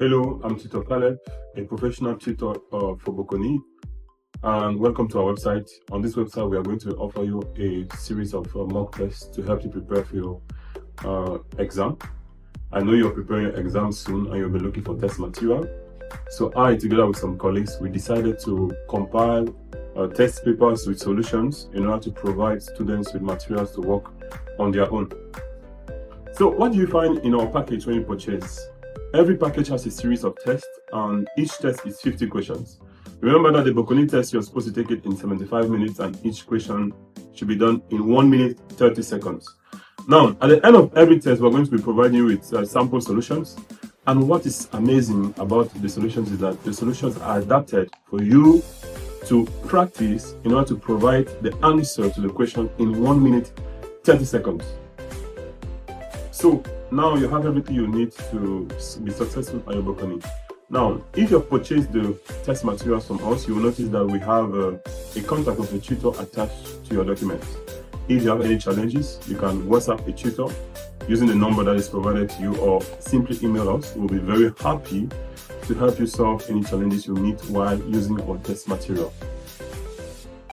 Hello, I'm Tutor Caleb, a professional tutor for Bocconi, and welcome to our website. On this website, we are going to offer you a series of mock tests to help you prepare for your exam. I know you're preparing your exam soon and you'll be looking for test material. So I, together with some colleagues, we decided to compile test papers with solutions in order to provide students with materials to work on their own. So what do you find in our package when you purchase? Every package has a series of tests, and each test is 50 questions. Remember that the Bocconi test, you're supposed to take it in 75 minutes, and each question should be done in 1 minute 30 seconds. Now, at the end of every test, we're going to be providing you with sample solutions. And what is amazing about the solutions is that the solutions are adapted for you to practice in order to provide the answer to the question in 1 minute 30 seconds. So now you have everything you need to be successful on your Bocconi. Now, if you've purchased the test materials from us, you will notice that we have a contact of a tutor attached to your documents. If you have any challenges, you can WhatsApp a tutor using the number that is provided to you, or simply email us. We'll be very happy to help you solve any challenges you meet while using our test material.